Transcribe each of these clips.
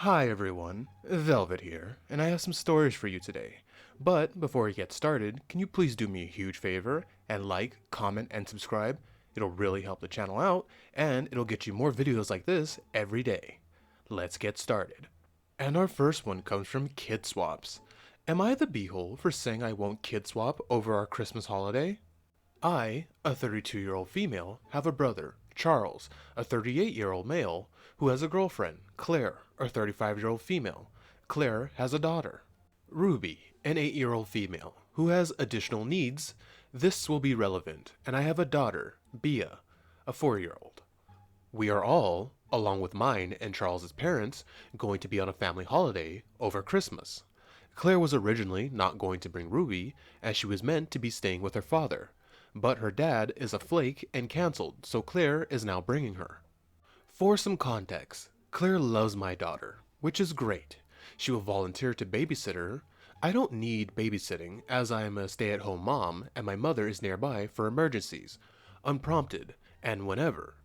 Hi everyone, Velvet here, and I have some stories for you today. But before we get started, can you please do me a huge favor and like, comment, and subscribe? It'll really help the channel out, and it'll get you more videos like this every day. Let's get started. And our first one comes from Kid Swaps. Am I the beehole for saying I won't kid swap over our Christmas holiday? I, a 32-year-old female, have a brother, Charles, a 38-year-old male, who has a girlfriend, Claire, a 35-year-old female. Claire has a daughter. Ruby, an 8-year-old female, who has additional needs. This will be relevant, and I have a daughter, Bia, a 4-year-old. We are all, along with mine and Charles's parents, going to be on a family holiday over Christmas. Claire was originally not going to bring Ruby, as she was meant to be staying with her father. But her dad is a flake and cancelled, so Claire is now bringing her. For some context, Claire loves my daughter, which is great. She will volunteer to babysit her. I don't need babysitting, as I am a stay-at-home mom and my mother is nearby for emergencies, unprompted, and whenever.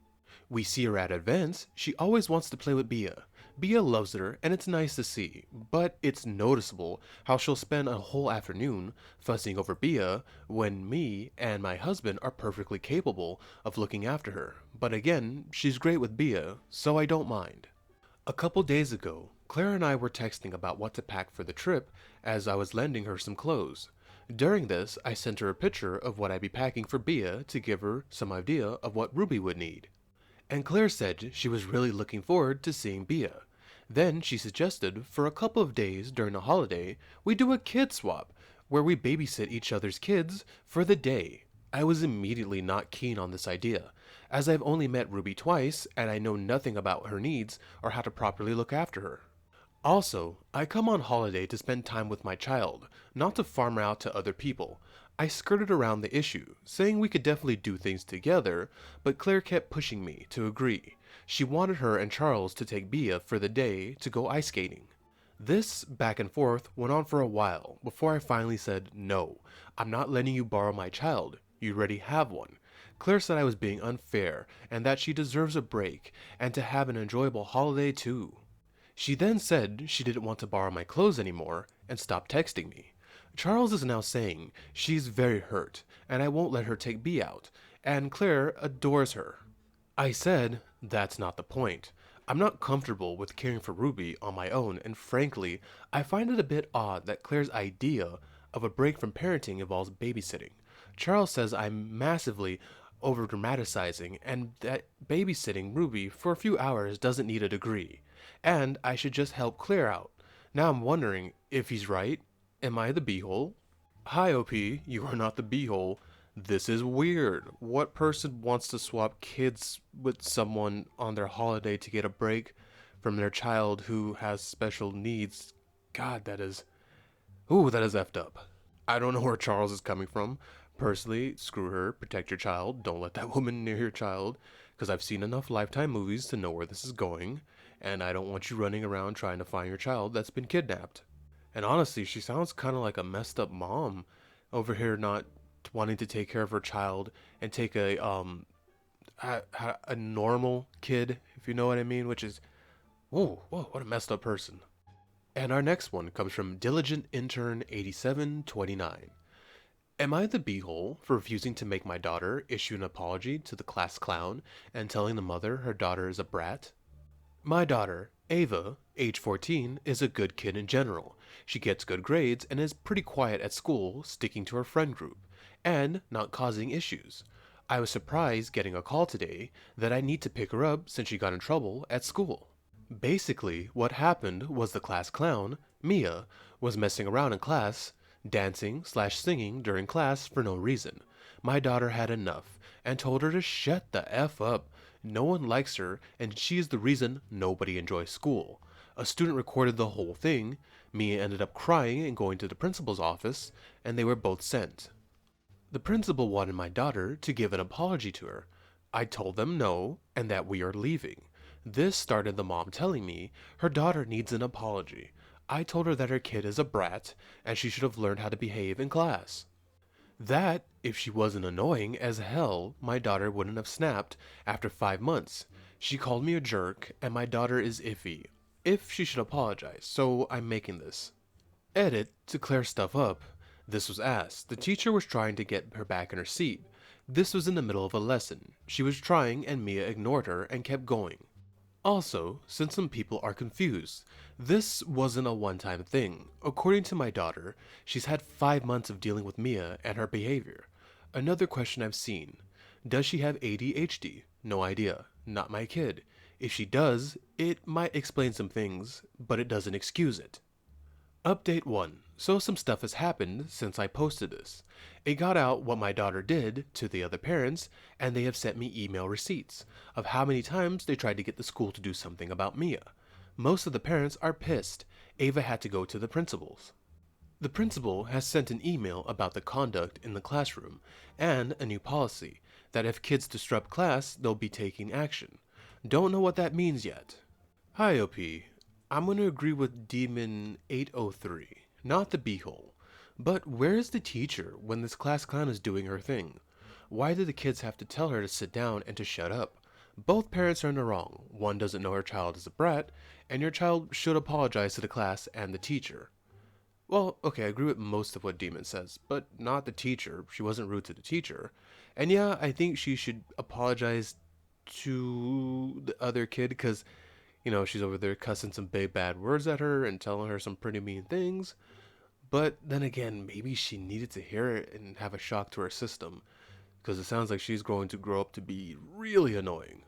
We see her at events, she always wants to play with Bia. Bia loves her, and it's nice to see, but it's noticeable how she'll spend a whole afternoon fussing over Bia when me and my husband are perfectly capable of looking after her. But again, she's great with Bia, so I don't mind. A couple days ago, Claire and I were texting about what to pack for the trip as I was lending her some clothes. During this, I sent her a picture of what I'd be packing for Bia to give her some idea of what Ruby would need. And Claire said she was really looking forward to seeing Bia. Then she suggested for a couple of days during the holiday we do a kid swap, where we babysit each other's kids for the day. I was immediately not keen on this idea, as I've only met Ruby twice and I know nothing about her needs or how to properly look after her. Also, I come on holiday to spend time with my child, not to farm her out to other people. I skirted around the issue, saying we could definitely do things together, but Claire kept pushing me to agree. She wanted her and Charles to take Bia for the day to go ice skating. This back and forth went on for a while before I finally said, no, I'm not letting you borrow my child. You already have one. Claire said I was being unfair and that she deserves a break and to have an enjoyable holiday too. She then said she didn't want to borrow my clothes anymore and stopped texting me. Charles is now saying she's very hurt and I won't let her take B out, and Claire adores her. I said that's not the point. I'm not comfortable with caring for Ruby on my own, and frankly, I find it a bit odd that Claire's idea of a break from parenting involves babysitting. Charles says I'm massively over dramatizing and that babysitting Ruby for a few hours doesn't need a degree, and I should just help Claire out. Now I'm wondering if he's right. Am I the beehole? Hi OP, you are not the beehole. This is weird. What person wants to swap kids with someone on their holiday to get a break from their child who has special needs? God, that is... Ooh, that is effed up. I don't know where Charles is coming from. Personally, screw her, protect your child, don't let that woman near your child, because I've seen enough Lifetime movies to know where this is going, and I don't want you running around trying to find your child that's been kidnapped. And honestly, she sounds kind of like a messed up mom over here not wanting to take care of her child and take a normal kid, if you know what I mean, which is, whoa, what a messed up person. And our next one comes from Diligent Intern 8729. Am I the beehole for refusing to make my daughter issue an apology to the class clown and telling the mother her daughter is a brat? My daughter, Ava, age 14, is a good kid in general. She gets good grades and is pretty quiet at school, sticking to her friend group, and not causing issues. I was surprised getting a call today that I need to pick her up since she got in trouble at school. Basically, what happened was the class clown, Mia, was messing around in class, dancing/singing during class for no reason. My daughter had enough and told her to shut the F up. No one likes her, and she is the reason nobody enjoys school. A student recorded the whole thing. Mia ended up crying and going to the principal's office, and they were both sent. The principal wanted my daughter to give an apology to her. I told them no, and that we are leaving. This started the mom telling me her daughter needs an apology. I told her that her kid is a brat, and she should have learned how to behave in class. That, if she wasn't annoying as hell, my daughter wouldn't have snapped after 5 months. She called me a jerk, and my daughter is iffy. if she should apologize, so I'm making this. Edit, to clear stuff up. This was asked. The teacher was trying to get her back in her seat. This was in the middle of a lesson. She was trying and Mia ignored her and kept going. Also, since some people are confused, this wasn't a one-time thing. According to my daughter, she's had 5 months of dealing with Mia and her behavior. Another question I've seen. Does she have ADHD? No idea. Not my kid. If she does, it might explain some things, but it doesn't excuse it. Update 1. So some stuff has happened since I posted this. It got out what my daughter did to the other parents, and they have sent me email receipts of how many times they tried to get the school to do something about Mia. Most of the parents are pissed. Ava had to go to the principals. The principal has sent an email about the conduct in the classroom and a new policy that if kids disrupt class, they'll be taking action. Don't know what that means yet. Hi, OP. I'm going to agree with Demon 803, not the beehole. But where is the teacher when this class clown is doing her thing? Why do the kids have to tell her to sit down and to shut up? Both parents are in the wrong. One doesn't know her child is a brat, and your child should apologize to the class and the teacher. Well, okay, I agree with most of what Demon says, but not the teacher. She wasn't rude to the teacher. And yeah, I think she should apologize to the other kid because, she's over there cussing some big bad words at her and telling her some pretty mean things. But then again, maybe she needed to hear it and have a shock to her system because it sounds like she's going to grow up to be really annoying.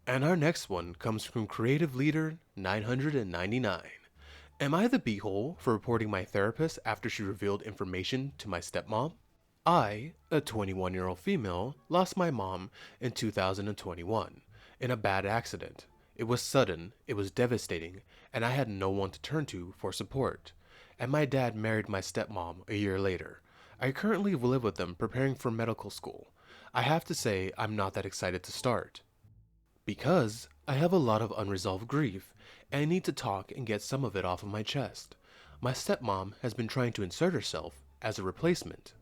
And our next one comes from Creative Leader 999. Am I the beehole for reporting my therapist after she revealed information to my stepmom? I, a 21-year-old female, lost my mom in 2021 in a bad accident. It was sudden, it was devastating, and I had no one to turn to for support. And my dad married my stepmom a year later. I currently live with them preparing for medical school. I have to say I'm not that excited to start. Because I have a lot of unresolved grief, and I need to talk and get some of it off of my chest. My stepmom has been trying to insert herself as a replacement.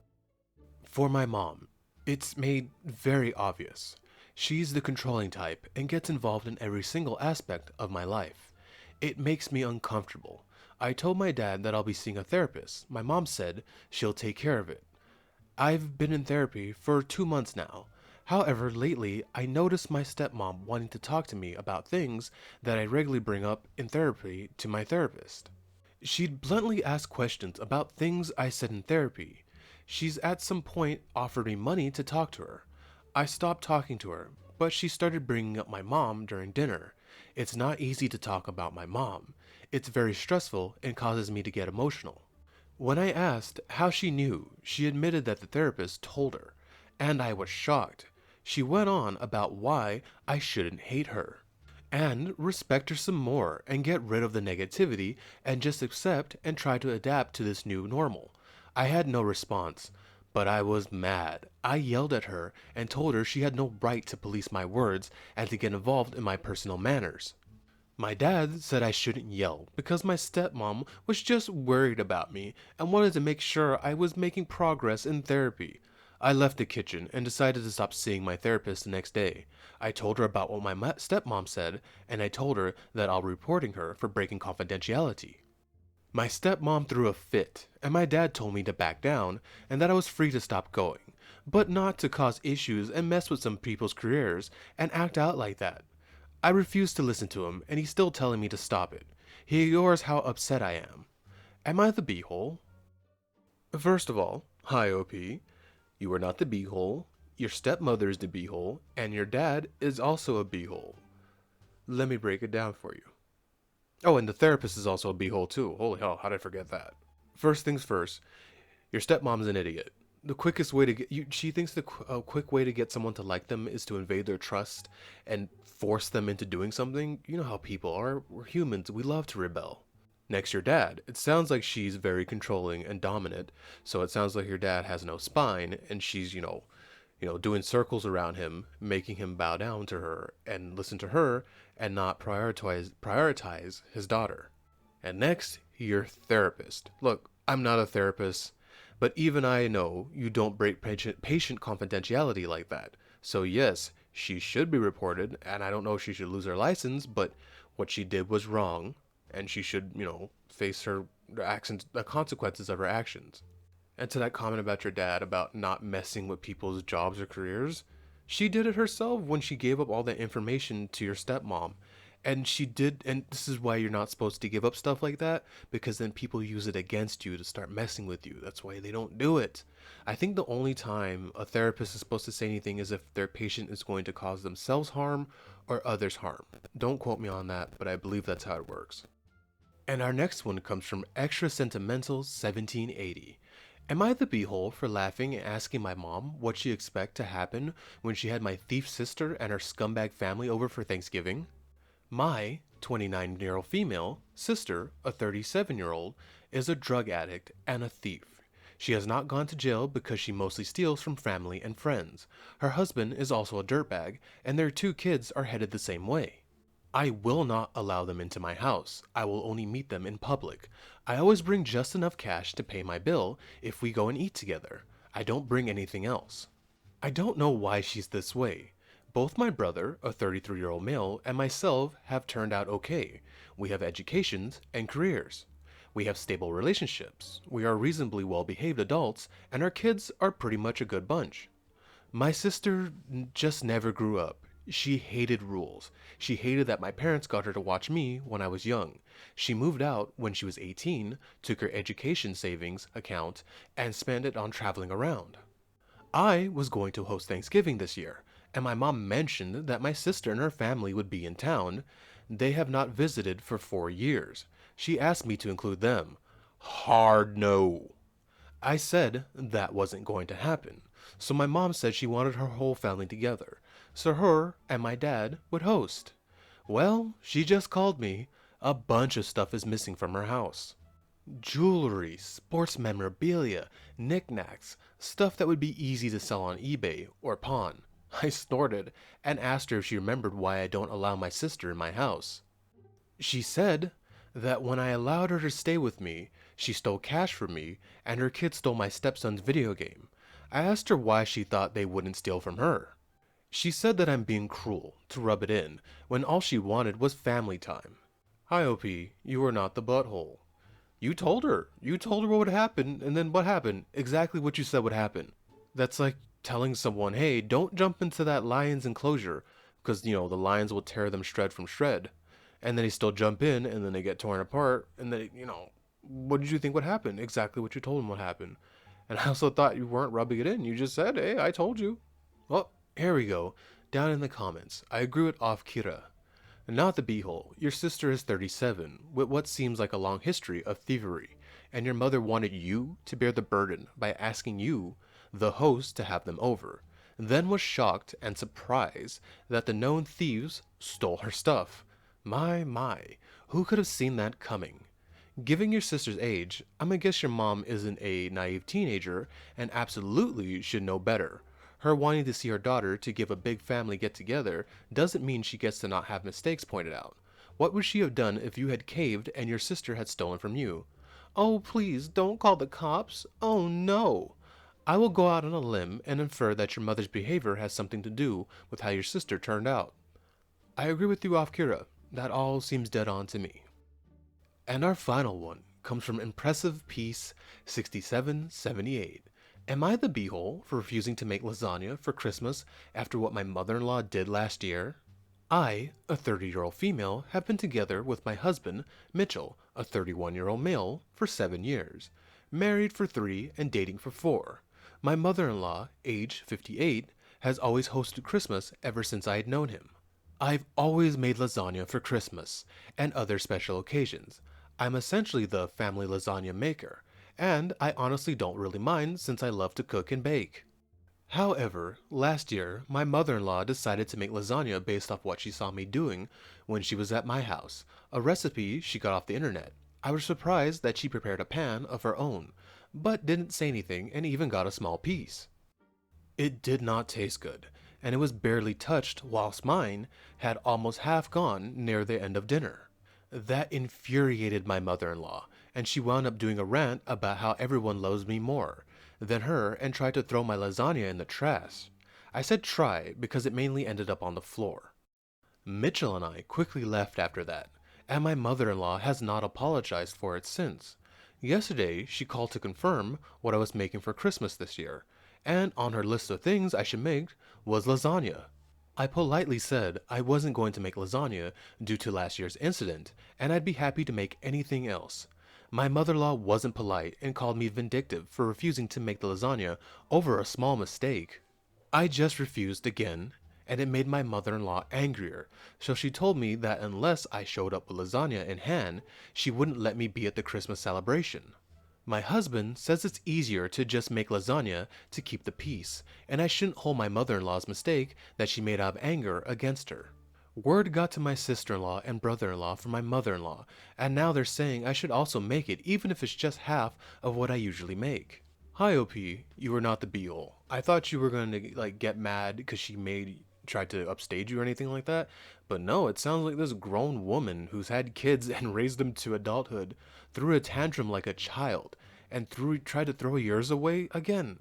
For my mom, it's made very obvious. She's the controlling type and gets involved in every single aspect of my life. It makes me uncomfortable. I told my dad that I'll be seeing a therapist. My mom said she'll take care of it. I've been in therapy for 2 months now. However, lately, I noticed my stepmom wanting to talk to me about things that I regularly bring up in therapy to my therapist. She'd bluntly ask questions about things I said in therapy. She's at some point offered me money to talk to her. I stopped talking to her, but she started bringing up my mom during dinner. It's not easy to talk about my mom. It's very stressful and causes me to get emotional. When I asked how she knew, she admitted that the therapist told her, and I was shocked. She went on about why I shouldn't hate her, and respect her some more and get rid of the negativity and just accept and try to adapt to this new normal. I had no response, but I was mad. I yelled at her and told her she had no right to police my words and to get involved in my personal manners. My dad said I shouldn't yell because my stepmom was just worried about me and wanted to make sure I was making progress in therapy. I left the kitchen and decided to stop seeing my therapist the next day. I told her about what my stepmom said, and I told her that I'll be reporting her for breaking confidentiality. My stepmom threw a fit, and my dad told me to back down and that I was free to stop going, but not to cause issues and mess with some people's careers and act out like that. I refused to listen to him, and he's still telling me to stop it. He ignores how upset I am. Am I the beehole? First of all, hi OP. You are not the beehole, your stepmother is the beehole, and your dad is also a beehole. Let me break it down for you. Oh, and the therapist is also a beehole too. Holy hell, how did I forget that? First things first, your stepmom's an idiot. The quickest way to get she thinks the quick way to get someone to like them is to invade their trust and force them into doing something. You know how people are. We're humans. We love to rebel. Next, your dad. It sounds like she's very controlling and dominant. So it sounds like your dad has no spine, and she's doing circles around him, making him bow down to her and listen to her, and not prioritize his daughter. And next, your therapist. Look, I'm not a therapist, but even I know you don't break patient confidentiality like that. So yes, she should be reported, and I don't know if she should lose her license, but what she did was wrong, and she should, face the actions, the consequences of her actions. And to that comment about your dad about not messing with people's jobs or careers, she did it herself when she gave up all that information to your stepmom. And she did, and this is why you're not supposed to give up stuff like that, because then people use it against you to start messing with you. That's why they don't do it. I think the only time a therapist is supposed to say anything is if their patient is going to cause themselves harm or others harm. Don't quote me on that, but I believe that's how it works. And our next one comes from Extra Sentimental 1780. Am I the beehole for laughing and asking my mom what she expect to happen when she had my thief sister and her scumbag family over for Thanksgiving? My 29-year-old female sister, a 37-year-old, is a drug addict and a thief. She has not gone to jail because she mostly steals from family and friends. Her husband is also a dirtbag, and their two kids are headed the same way. I will not allow them into my house. I will only meet them in public. I always bring just enough cash to pay my bill if we go and eat together. I don't bring anything else. I don't know why she's this way. Both my brother, a 33-year-old male, and myself have turned out okay. We have educations and careers. We have stable relationships. We are reasonably well-behaved adults, and our kids are pretty much a good bunch. My sister just never grew up. She hated rules. She hated that my parents got her to watch me when I was young. She moved out when she was 18, took her education savings account, and spent it on traveling around. I was going to host Thanksgiving this year, and my mom mentioned that my sister and her family would be in town. They have not visited for 4 years. She asked me to include them. Hard no. I said that wasn't going to happen, so my mom said she wanted her whole family together, so her and my dad would host. Well, she just called me. A bunch of stuff is missing from her house. Jewelry, sports memorabilia, knickknacks, stuff that would be easy to sell on eBay or pawn. I snorted and asked her if she remembered why I don't allow my sister in my house. She said that when I allowed her to stay with me, she stole cash from me, and her kids stole my stepson's video game. I asked her why she thought they wouldn't steal from her. She said that I'm being cruel to rub it in, when all she wanted was family time. Hi, OP, you are not the butthole. You told her. You told her what would happen, and then what happened? Exactly what you said would happen. That's like telling someone, hey, don't jump into that lion's enclosure, because, the lions will tear them shred from shred. And then they still jump in, and then they get torn apart, and then, what did you think would happen? Exactly what you told them would happen. And I also thought you weren't rubbing it in. You just said, hey, I told you. Well, here we go. Down in the comments. I agree with Off Kira. Not the beehole. Your sister is 37, with what seems like a long history of thievery, and your mother wanted you to bear the burden by asking you, the host, to have them over, then was shocked and surprised that the known thieves stole her stuff. My, who could have seen that coming? Given your sister's age, I'm gonna guess your mom isn't a naive teenager and absolutely should know better. Her wanting to see her daughter to give a big family get-together doesn't mean she gets to not have mistakes pointed out. What would she have done if you had caved and your sister had stolen from you? Oh, please, don't call the cops. Oh, no. I will go out on a limb and infer that your mother's behavior has something to do with how your sister turned out. I agree with you, Off Kira. That all seems dead on to me. And our final one comes from Impressive Piece 6778. Am I the beehole for refusing to make lasagna for Christmas after what my mother-in-law did last year? I, a 30-year-old female, have been together with my husband, Mitchell, a 31-year-old male, for 7 years. Married for 3 and dating for 4. My mother-in-law, age 58, has always hosted Christmas ever since I had known him. I've always made lasagna for Christmas and other special occasions. I'm essentially the family lasagna maker, and I honestly don't really mind since I love to cook and bake. However, last year, my mother-in-law decided to make lasagna based off what she saw me doing when she was at my house, a recipe she got off the internet. I was surprised that she prepared a pan of her own, but didn't say anything and even got a small piece. It did not taste good, and it was barely touched whilst mine had almost half gone near the end of dinner. That infuriated my mother-in-law, and she wound up doing a rant about how everyone loves me more than her and tried to throw my lasagna in the trash. I said try because it mainly ended up on the floor. Mitchell and I quickly left after that, and my mother-in-law has not apologized for it since. Yesterday, she called to confirm what I was making for Christmas this year, and on her list of things I should make was lasagna. I politely said I wasn't going to make lasagna due to last year's incident, and I'd be happy to make anything else. My mother-in-law wasn't polite and called me vindictive for refusing to make the lasagna over a small mistake. I just refused again, and it made my mother-in-law angrier, so she told me that unless I showed up with lasagna in hand, she wouldn't let me be at the Christmas celebration. My husband says it's easier to just make lasagna to keep the peace, and I shouldn't hold my mother-in-law's mistake that she made out of anger against her. Word got to my sister-in-law and brother-in-law from my mother-in-law, and now they're saying I should also make it even if it's just half of what I usually make. Hi OP, you are not the be-all. I thought you were going to get mad because she tried to upstage you or anything like that, but no, it sounds like this grown woman who's had kids and raised them to adulthood threw a tantrum like a child and tried to throw yours away again.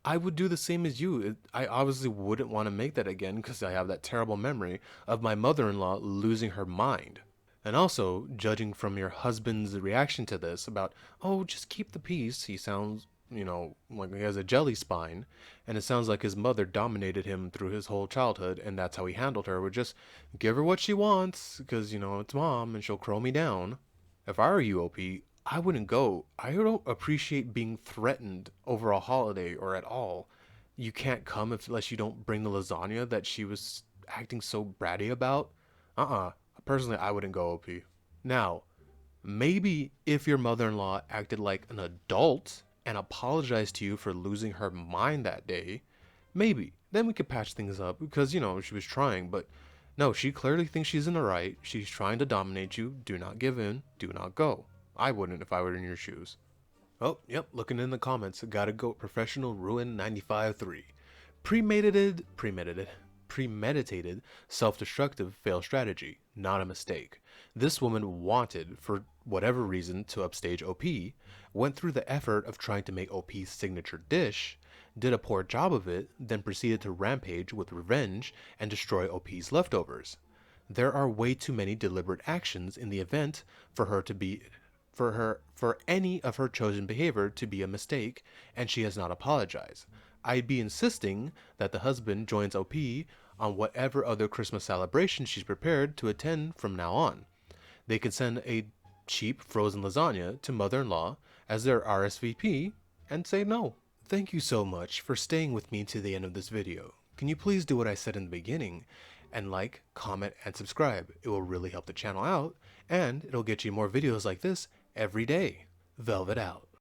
I would do the same as you. I obviously wouldn't want to make that again because I have that terrible memory of my mother-in-law losing her mind. And also, judging from your husband's reaction to this about, oh, just keep the peace, he sounds, like he has a jelly spine, and it sounds like his mother dominated him through his whole childhood, and that's how he handled her, would just give her what she wants, because, it's mom, and she'll crow me down. If I were you, OP, I wouldn't go. I don't appreciate being threatened over a holiday or at all. You can't come unless you don't bring the lasagna that she was acting so bratty about. Personally, I wouldn't go, OP. Now, maybe if your mother-in-law acted like an adult and apologized to you for losing her mind that day, maybe. Then we could patch things up because, she was trying, but no, she clearly thinks she's in the right. She's trying to dominate you. Do not give in. Do not go. I wouldn't if I were in your shoes. Oh, yep, looking in the comments. Gotta go professional ruin 95-3. Premeditated, self-destructive fail strategy, not a mistake. This woman wanted, for whatever reason, to upstage OP, went through the effort of trying to make OP's signature dish, did a poor job of it, then proceeded to rampage with revenge and destroy OP's leftovers. There are way too many deliberate actions in the event for any of her chosen behavior to be a mistake, and she has not apologized. I'd be insisting that the husband joins OP on whatever other Christmas celebration she's prepared to attend from now on. They can send a cheap frozen lasagna to mother-in-law as their RSVP and say no. Thank you so much for staying with me to the end of this video. Can you please do what I said in the beginning and like, comment, and subscribe? It will really help the channel out, and it'll get you more videos like this every day. Velvet out.